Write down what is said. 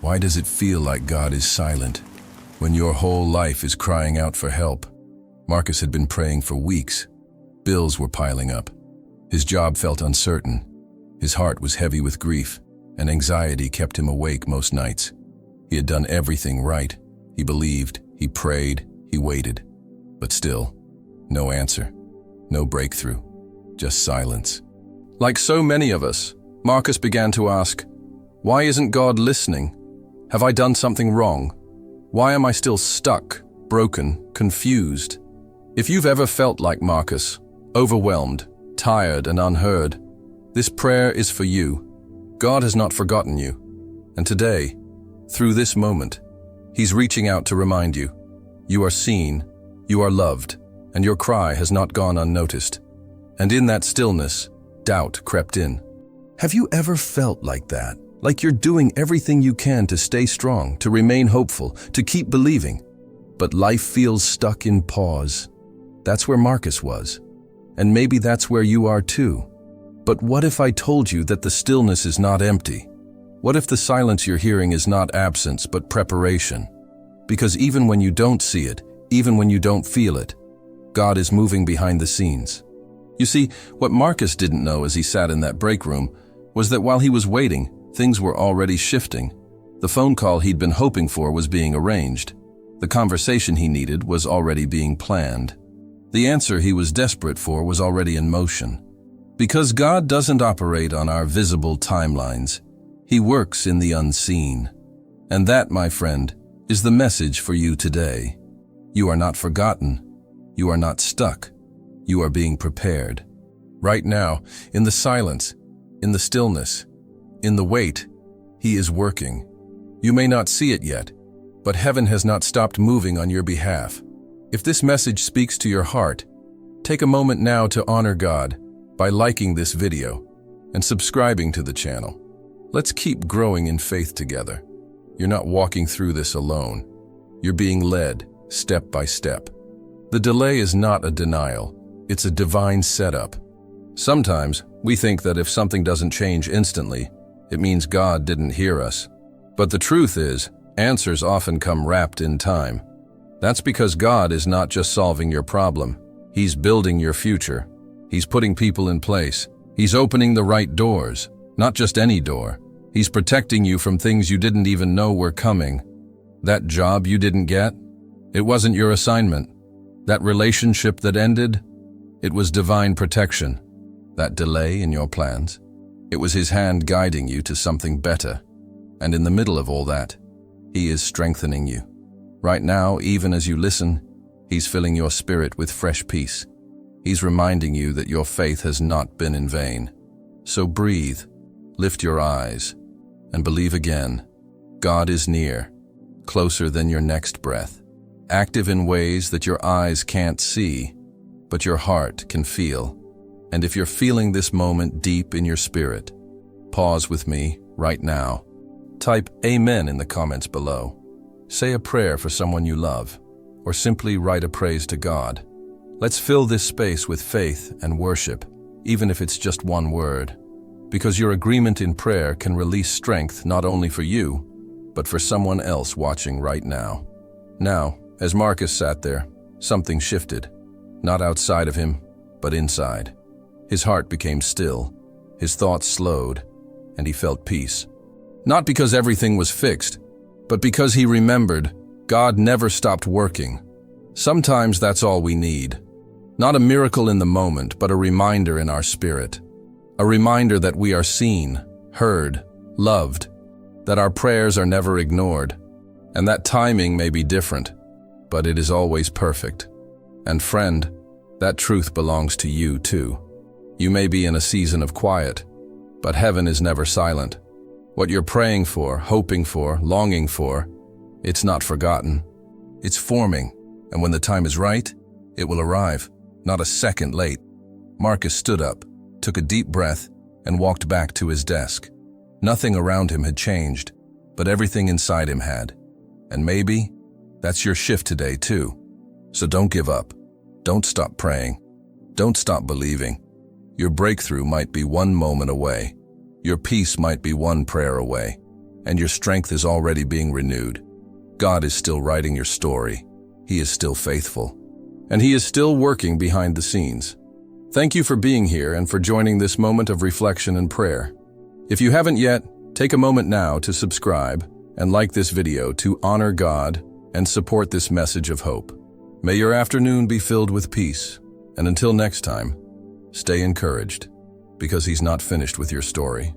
Why does it feel like God is silent when your whole life is crying out for help? Marcus had been praying for weeks. Bills were piling up. His job felt uncertain. His heart was heavy with grief, and anxiety kept him awake most nights. He had done everything right. He believed, he prayed, he waited. But still, no answer, no breakthrough, just silence. Like so many of us, Marcus began to ask, why isn't God listening? Have I done something wrong? Why am I still stuck, broken, confused? If you've ever felt like Marcus, overwhelmed, tired, and unheard, this prayer is for you. God has not forgotten you. And today, through this moment, He's reaching out to remind you, you are seen, you are loved, and your cry has not gone unnoticed. And in that stillness, doubt crept in. Have you ever felt like that? Like you're doing everything you can to stay strong, to remain hopeful, to keep believing, but life feels stuck in pause. That's where Marcus was. And maybe that's where you are too. But what if I told you that the stillness is not empty? What if the silence you're hearing is not absence, but preparation? Because even when you don't see it, even when you don't feel it, God is moving behind the scenes. You see, what Marcus didn't know as he sat in that break room was that while he was waiting, things were already shifting. The phone call he'd been hoping for was being arranged. The conversation he needed was already being planned. The answer he was desperate for was already in motion. Because God doesn't operate on our visible timelines, He works in the unseen. And that, my friend, is the message for you today. You are not forgotten. You are not stuck. You are being prepared. Right now, in the silence, in the stillness, in the wait, He is working. You may not see it yet, but heaven has not stopped moving on your behalf. If this message speaks to your heart, take a moment now to honor God by liking this video and subscribing to the channel. Let's keep growing in faith together. You're not walking through this alone. You're being led step by step. The delay is not a denial, it's a divine setup. Sometimes we think that if something doesn't change instantly, it means God didn't hear us. But the truth is, answers often come wrapped in time. That's because God is not just solving your problem. He's building your future. He's putting people in place. He's opening the right doors, not just any door. He's protecting you from things you didn't even know were coming. That job you didn't get? It wasn't your assignment. That relationship that ended? It was divine protection. That delay in your plans? It was His hand guiding you to something better. And in the middle of all that, He is strengthening you. Right now, even as you listen, He's filling your spirit with fresh peace. He's reminding you that your faith has not been in vain. So breathe, lift your eyes, and believe again. God is near, closer than your next breath, active in ways that your eyes can't see, but your heart can feel. And if you're feeling this moment deep in your spirit, pause with me right now. Type Amen in the comments below. Say a prayer for someone you love, or simply write a praise to God. Let's fill this space with faith and worship, even if it's just one word, because your agreement in prayer can release strength not only for you, but for someone else watching right now. Now, as Marcus sat there, something shifted, not outside of him, but inside. His heart became still, his thoughts slowed, and he felt peace. Not because everything was fixed, but because he remembered God never stopped working. Sometimes that's all we need. Not a miracle in the moment, but a reminder in our spirit. A reminder that we are seen, heard, loved, that our prayers are never ignored, and that timing may be different, but it is always perfect. And friend, that truth belongs to you too. You may be in a season of quiet, but heaven is never silent. What you're praying for, hoping for, longing for, it's not forgotten. It's forming, and when the time is right, it will arrive, not a second late. Marcus stood up, took a deep breath, and walked back to his desk. Nothing around him had changed, but everything inside him had. And maybe that's your shift today too. So don't give up. Don't stop praying. Don't stop believing. Your breakthrough might be one moment away. Your peace might be one prayer away. and your strength is already being renewed. God is still writing your story. He is still faithful, and He is still working behind the scenes. Thank you for being here and for joining this moment of reflection and prayer. If you haven't yet, take a moment now to subscribe and like this video to honor God and support this message of hope. May your afternoon be filled with peace, and until next time, stay encouraged, because He's not finished with your story.